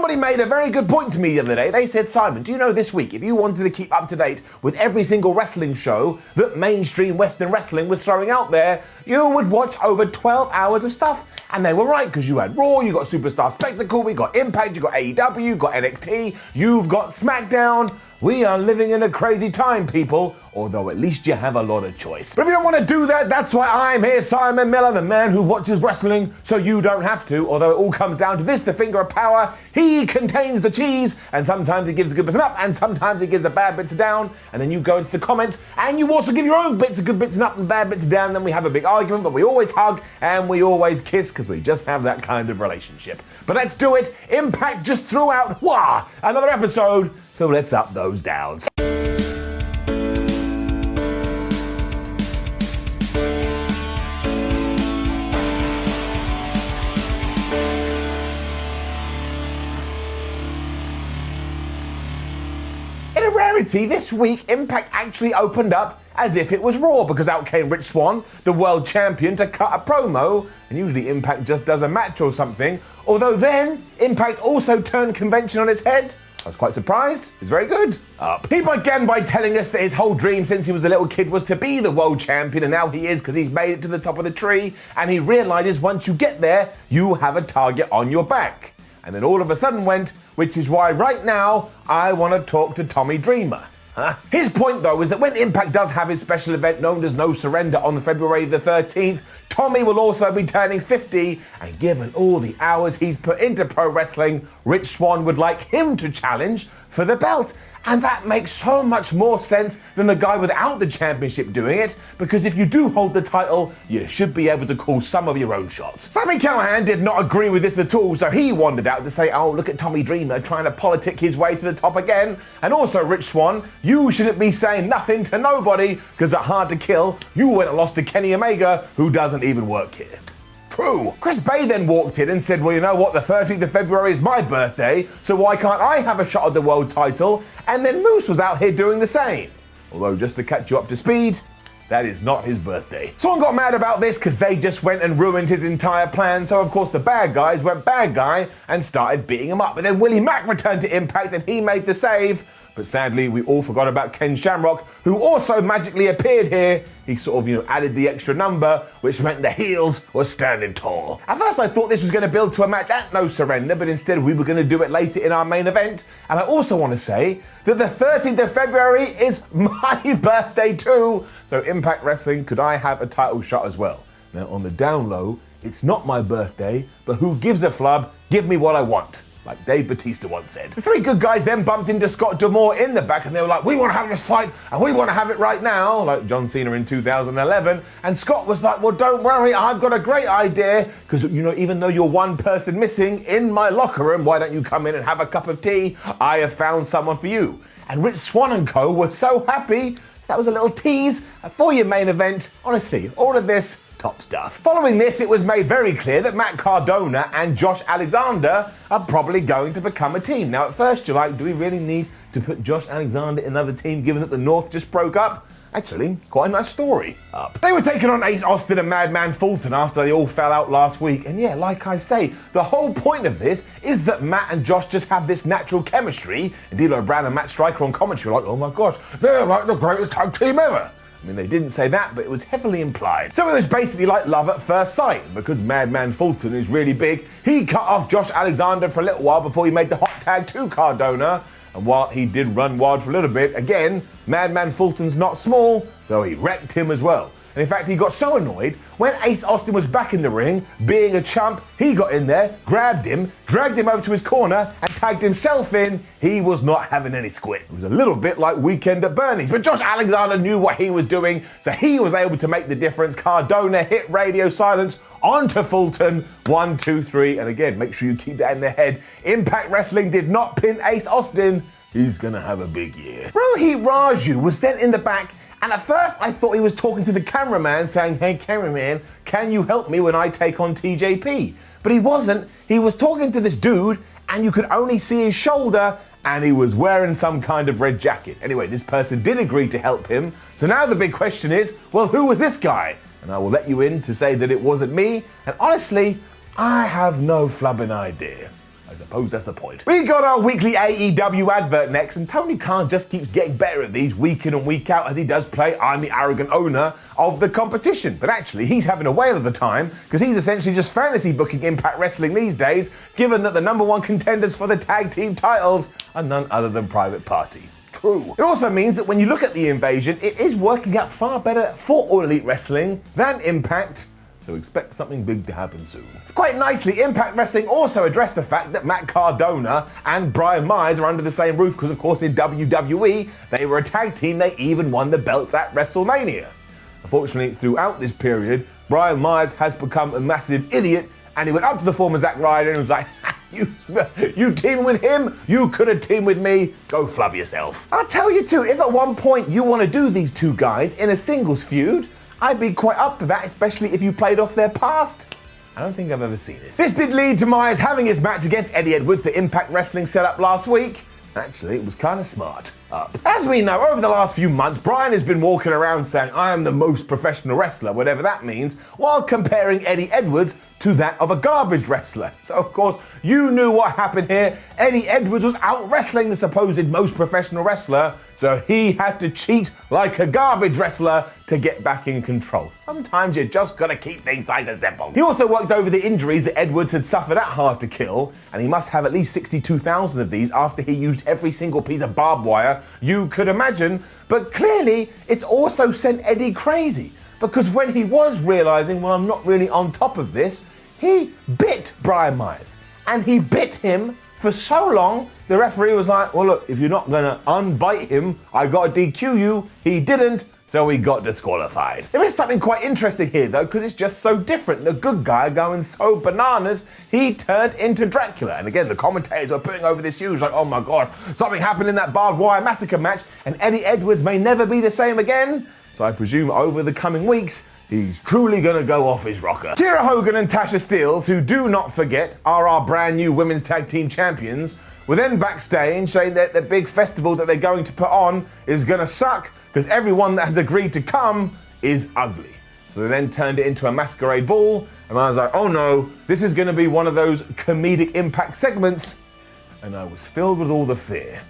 Somebody made a very good point to me the other day. They said, Simon, do you know this week, if you wanted to keep up to date with every single wrestling show that mainstream Western wrestling was throwing out there, you would watch over 12 hours of stuff. And they were right, because you had Raw, you got Superstar Spectacle, we got Impact, you got AEW, you got NXT, you've got SmackDown. We are living in a crazy time, people, although at least you have a lot of choice. But if you don't want to do that, that's why I'm here, Simon Miller, the man who watches wrestling so you don't have to, although it all comes down to this, the finger of power. He contains the cheese, and sometimes he gives the good bits up, and sometimes he gives the bad bits down, and then you go into the comments, and you also give your own bits of good bits up and bad bits down, and then we have a big argument, but we always hug, and we always kiss, because we just have that kind of relationship. But let's do it. Impact just threw out, another episode. So let's up those downs. In a rarity, this week Impact actually opened up as if it was Raw, because out came Rich Swann, the world champion, to cut a promo, and usually Impact just does a match or something, although then Impact also turned convention on its head. I was quite surprised. It was very good. He began by telling us that his whole dream since he was a little kid was to be the world champion, and now he is, because he's made it to the top of the tree, and he realizes once you get there, you have a target on your back. And then all of a sudden went, which is why right now I want to talk to Tommy Dreamer. His point, though, is that when Impact does have his special event known as No Surrender on February the 13th, Tommy will also be turning 50, and given all the hours he's put into pro wrestling, Rich Swann would like him to challenge for the belt. And that makes so much more sense than the guy without the championship doing it, because if you do hold the title, you should be able to call some of your own shots. Sami Callihan did not agree with this at all, so he wandered out to say, oh, look at Tommy Dreamer trying to politic his way to the top again. And also, Rich Swann, you shouldn't be saying nothing to nobody, because at Hard to Kill, you went and lost to Kenny Omega, who doesn't even work here. True. Chris Bay then walked in and said, well, you know what, the 13th of February is my birthday, so why can't I have a shot at the world title? And then Moose was out here doing the same. Although, just to catch you up to speed, that is not his birthday. Someone got mad about this because they just went and ruined his entire plan, so of course the bad guys went bad guy and started beating him up. But then Willie Mack returned to Impact and he made the save. But sadly, we all forgot about Ken Shamrock, who also magically appeared here. He sort of, added the extra number, which meant the heels were standing tall. At first, I thought this was going to build to a match at No Surrender, but instead we were going to do it later in our main event. And I also want to say that the 13th of February is my birthday too. So Impact Wrestling, could I have a title shot as well? Now, on the down low, it's not my birthday, but who gives a flub? Give me what I want. Like Dave Bautista once said. The three good guys then bumped into Scott D'Amore in the back and they were like, we want to have this fight and we want to have it right now, like John Cena in 2011. And Scott was like, well, don't worry, I've got a great idea, because, even though you're one person missing in my locker room, why don't you come in and have a cup of tea? I have found someone for you. And Rich Swann and co were so happy. So that was a little tease for your main event. Honestly, all of this, top stuff. Following this, it was made very clear that Matt Cardona and Josh Alexander are probably going to become a team. Now, at first, you're like, do we really need to put Josh Alexander in another team, given that the North just broke up? Actually, quite a nice story. They were taking on Ace Austin and Madman Fulton after they all fell out last week. And yeah, like I say, the whole point of this is that Matt and Josh just have this natural chemistry. And D'Lo Brown and Matt Striker on commentary were like, oh my gosh, they're like the greatest tag team ever. I mean, they didn't say that, but it was heavily implied. So it was basically like love at first sight. And because Madman Fulton is really big, he cut off Josh Alexander for a little while before he made the hot tag to Cardona. And while he did run wild for a little bit, again, Madman Fulton's not small, so he wrecked him as well. And in fact, he got so annoyed, when Ace Austin was back in the ring, being a chump, he got in there, grabbed him, dragged him over to his corner, and tagged himself in. He was not having any squid. It was a little bit like Weekend at Bernie's, but Josh Alexander knew what he was doing, so he was able to make the difference. Cardona hit radio silence onto Fulton. 1, 2, 3, and again, make sure you keep that in their head. Impact Wrestling did not pin Ace Austin. He's gonna have a big year. Rohit Raju was then in the back, and at first I thought he was talking to the cameraman saying, hey cameraman, can you help me when I take on TJP? But he wasn't. He was talking to this dude and you could only see his shoulder and he was wearing some kind of red jacket. Anyway, this person did agree to help him. So now the big question is, well, who was this guy? And I will let you in to say that it wasn't me. And honestly, I have no flubbing idea. I suppose that's the point. We got our weekly AEW advert next, and Tony Khan just keeps getting better at these week in and week out as he does play I'm the arrogant owner of the competition. But actually, he's having a whale of the time because he's essentially just fantasy booking Impact Wrestling these days, given that the number one contenders for the tag team titles are none other than Private Party. True. It also means that when you look at the invasion, it is working out far better for All Elite Wrestling than Impact. So expect something big to happen soon. Quite nicely, Impact Wrestling also addressed the fact that Matt Cardona and Brian Myers are under the same roof because, of course, in WWE, they were a tag team. They even won the belts at WrestleMania. Unfortunately, throughout this period, Brian Myers has become a massive idiot, and he went up to the former Zack Ryder and was like, you teaming with him? You could have teamed with me. Go flub yourself. I'll tell you too, if at one point you want to do these two guys in a singles feud, I'd be quite up for that, especially if you played off their past. I don't think I've ever seen it. This did lead to Myers having his match against Eddie Edwards that Impact Wrestling set up last week. Actually, it was kind of smart. As we know, over the last few months, Brian has been walking around saying, I am the most professional wrestler, whatever that means, while comparing Eddie Edwards to that of a garbage wrestler. So, of course, you knew what happened here. Eddie Edwards was out wrestling the supposed most professional wrestler, so he had to cheat like a garbage wrestler to get back in control. Sometimes you just gotta keep things nice and simple. He also worked over the injuries that Edwards had suffered at Hard to Kill, and he must have at least 62,000 of these after he used every single piece of barbed wire you could imagine. But clearly, it's also sent Eddie crazy, because when he was realizing, well, I'm not really on top of this, he bit Brian Myers. And he bit him for so long, the referee was like, well, look, if you're not gonna unbite him, I gotta DQ you. He didn't, so he got disqualified. There is something quite interesting here, though, because it's just so different. The good guy going so bananas, he turned into Dracula. And again, the commentators were putting over this huge, like, oh my God, something happened in that barbed wire massacre match, and Eddie Edwards may never be the same again. So I presume over the coming weeks, he's truly gonna go off his rocker. Kiera Hogan and Tasha Steelz, who do not forget are our brand new women's tag team champions, were then backstage saying that the big festival that they're going to put on is gonna suck because everyone that has agreed to come is ugly. So they then turned it into a masquerade ball, and I was like, oh no, this is gonna be one of those comedic Impact segments, and I was filled with all the fear.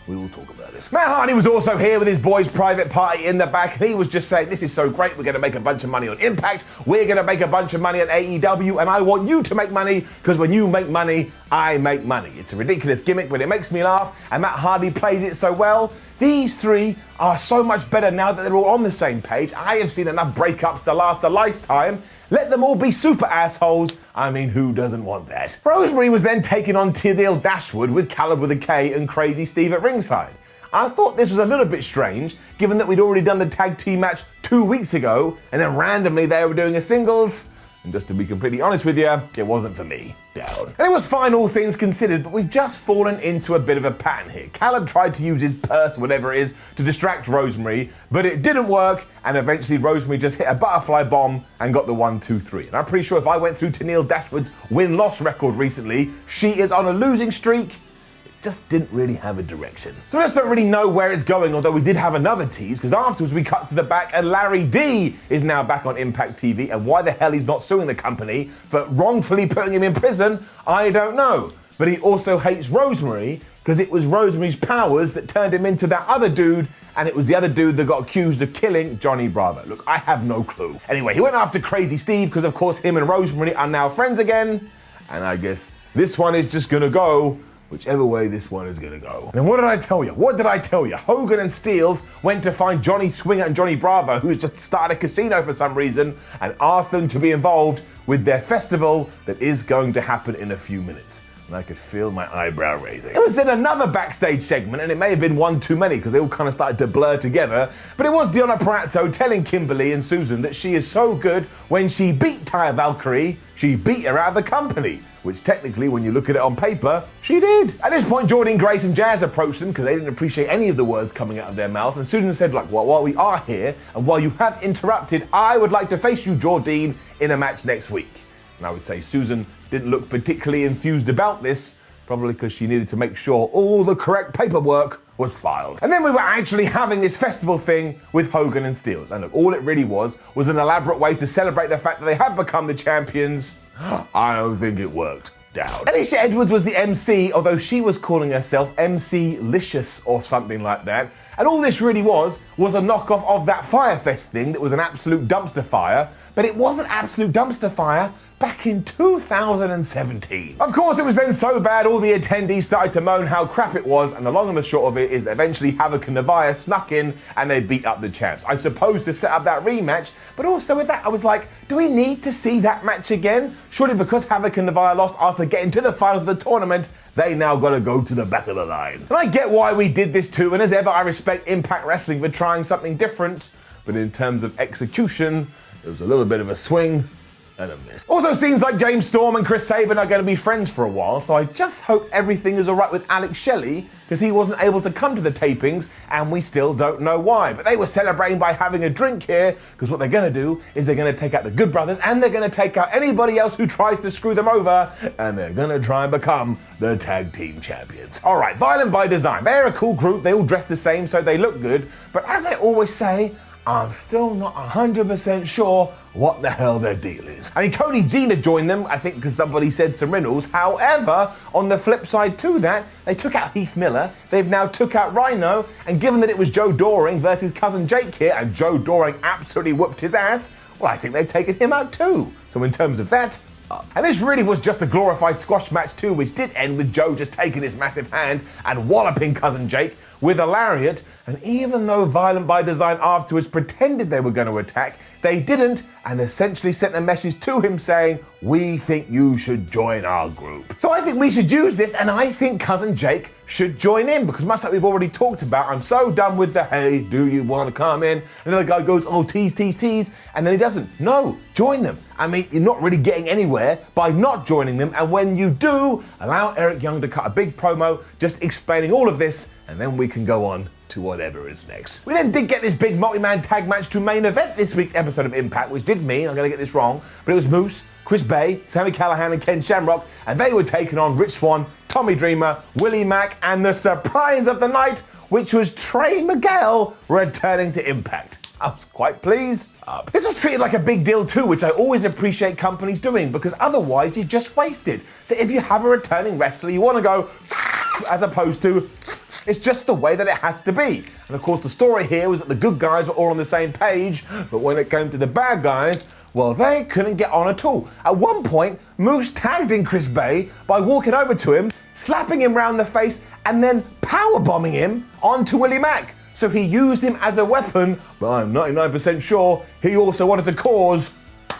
We will talk about it. Matt Hardy was also here with his boys' Private Party in the back, and he was just saying, this is so great, we're going to make a bunch of money on Impact, we're going to make a bunch of money on AEW, and I want you to make money, because when you make money, I make money. It's a ridiculous gimmick, but it makes me laugh, and Matt Hardy plays it so well. These three are so much better now that they're all on the same page. I have seen enough breakups to last a lifetime. Let them all be super assholes. I mean, who doesn't want that? Rosemary was then taking on Tennille Dashwood with Caleb with a K and Crazy Steve at ringside. I thought this was a little bit strange, given that we'd already done the tag team match 2 weeks ago, and then randomly they were doing a singles. And just to be completely honest with you, it wasn't for me. Down. And it was fine, all things considered, but we've just fallen into a bit of a pattern here. Caleb tried to use his purse, whatever it is, to distract Rosemary, but it didn't work, and eventually Rosemary just hit a butterfly bomb and got the 1, 2, 3. And I'm pretty sure if I went through Tennille Dashwood's win-loss record recently, she is on a losing streak. Just didn't really have a direction. So I just don't really know where it's going, although we did have another tease, because afterwards we cut to the back and Larry D is now back on Impact TV, and why the hell he's not suing the company for wrongfully putting him in prison, I don't know. But he also hates Rosemary, because it was Rosemary's powers that turned him into that other dude, and it was the other dude that got accused of killing Johnny Bravo. Look, I have no clue. Anyway, he went after Crazy Steve, because of course him and Rosemary are now friends again, and I guess this one is just gonna go whichever way this one is gonna go. And what did I tell you? What did I tell you? Hogan and Steelz went to find Johnny Swinger and Johnny Bravo, who has just started a casino for some reason, and asked them to be involved with their festival that is going to happen in a few minutes. And I could feel my eyebrow raising. It was then another backstage segment, and it may have been one too many because they all kind of started to blur together, but it was Deonna Purrazzo telling Kimberly and Susan that she is so good when she beat Taya Valkyrie, she beat her out of the company. Which technically, when you look at it on paper, she did. At this point, Jordynne Grace and Jazz approached them because they didn't appreciate any of the words coming out of their mouth, and Susan said, like, well, while we are here, and while you have interrupted, I would like to face you, Jordynne, in a match next week. And I would say Susan didn't look particularly enthused about this, probably because she needed to make sure all the correct paperwork was filed. And then we were actually having this festival thing with Hogan and Steelz. And look, all it really was an elaborate way to celebrate the fact that they have become the champions. I don't think it worked. down. Alicia Edwards was the MC, although she was calling herself MC Licious or something like that. And all this really was a knockoff of that Firefest thing that was an absolute dumpster fire, but it wasn't absolute dumpster fire back in 2017. Of course, it was then so bad all the attendees started to moan how crap it was, and the long and the short of it is that eventually Havoc and Nevaeh snuck in and they beat up the champs. I suppose to set up that rematch, but also with that I was like, do we need to see that match again? Surely because Havoc and Nevaeh lost after getting to the finals of the tournament, they now gotta go to the back of the line. And I get why we did this too, and as ever I respect Impact Wrestling for trying something different, but in terms of execution, it was a little bit of a swing and a miss. Also seems like James Storm and Chris Sabin are going to be friends for a while, so I just hope everything is alright with Alex Shelley, because he wasn't able to come to the tapings and we still don't know why. But they were celebrating by having a drink here, because what they're going to do is they're going to take out the Good Brothers and they're going to take out anybody else who tries to screw them over, and they're going to try and become the tag team champions. Alright, Violent by Design. They're a cool group, they all dress the same so they look good, but as I always say, I'm still not 100% sure what the hell their deal is. I mean, Cody Gina joined them, I think because somebody said some riddles. However, on the flip side to that, they took out Heath Miller, they've now took out Rhino, and given that it was Joe Doring versus Cousin Jake here, and Joe Doring absolutely whooped his ass, well, I think they've taken him out too. So in terms of that, and this really was just a glorified squash match too, which did end with Joe just taking his massive hand and walloping Cousin Jake with a lariat. And even though Violent by Design afterwards pretended they were going to attack, they didn't, and essentially sent a message to him saying, we think you should join our group. So I think we should use this, and I think Cousin Jake should join in, because much like we've already talked about, I'm so done with the, hey, do you want to come in? And then the guy goes, oh, tease, tease, tease, and then he doesn't. No, join them. I mean, you're not really getting anywhere by not joining them, and when you do, allow Eric Young to cut a big promo just explaining all of this, and then we can go on to whatever is next. We then did get this big multi-man tag match to main event this week's episode of Impact, which did mean, I'm going to get this wrong, but it was Moose, Chris Bay, Sami Callihan and Ken Shamrock, and they were taking on Rich Swann, Tommy Dreamer, Willie Mack, and the surprise of the night, which was Trey Miguel returning to Impact. I was quite pleased. This was treated like a big deal too, which I always appreciate companies doing, because otherwise you just wasted. So if you have a returning wrestler, you want to go as opposed to, it's just the way that it has to be. And of course the story here was that the good guys were all on the same page, but when it came to the bad guys, well, they couldn't get on at all. At one point, Moose tagged in Chris Bay by walking over to him, slapping him round the face, and then powerbombing him onto Willie Mack. So he used him as a weapon, but I'm 99% sure he also wanted to cause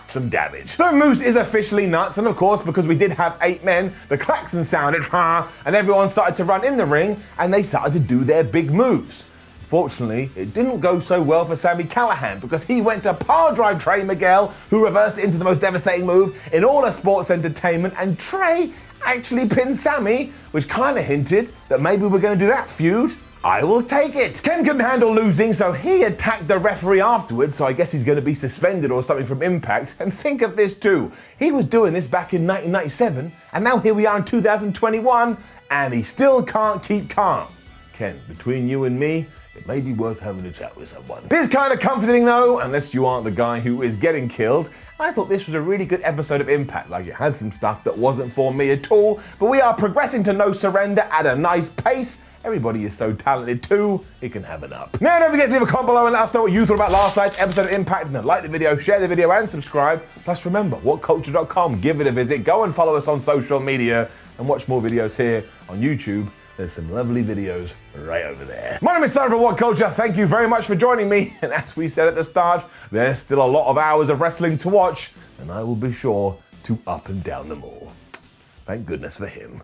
some damage. So Moose is officially nuts, and of course, because we did have 8 men, the klaxon sounded, and everyone started to run in the ring, and they started to do their big moves. Unfortunately, it didn't go so well for Sami Callihan, because he went to power drive Trey Miguel, who reversed it into the most devastating move in all of sports entertainment, and Trey actually pinned Sami, which kind of hinted that maybe we're going to do that feud. I will take it. Ken couldn't handle losing, so he attacked the referee afterwards, so I guess he's going to be suspended or something from Impact. And think of this too. He was doing this back in 1997, and now here we are in 2021, and he still can't keep calm. Ken, between you and me, it may be worth having a chat with someone. It is kind of comforting though, unless you aren't the guy who is getting killed. I thought this was a really good episode of Impact. Like, it had some stuff that wasn't for me at all, but we are progressing to No Surrender at a nice pace. Everybody is so talented too, it can have an up. Now don't forget to leave a comment below and let us know what you thought about last night's episode of Impact, and then like the video, share the video and subscribe. Plus remember, WhatCulture.com, give it a visit, go and follow us on social media and watch more videos here on YouTube. There's some lovely videos right over there. My name is Simon from WhatCulture. Thank you very much for joining me. And as we said at the start, there's still a lot of hours of wrestling to watch, and I will be sure to up and down them all. Thank goodness for him.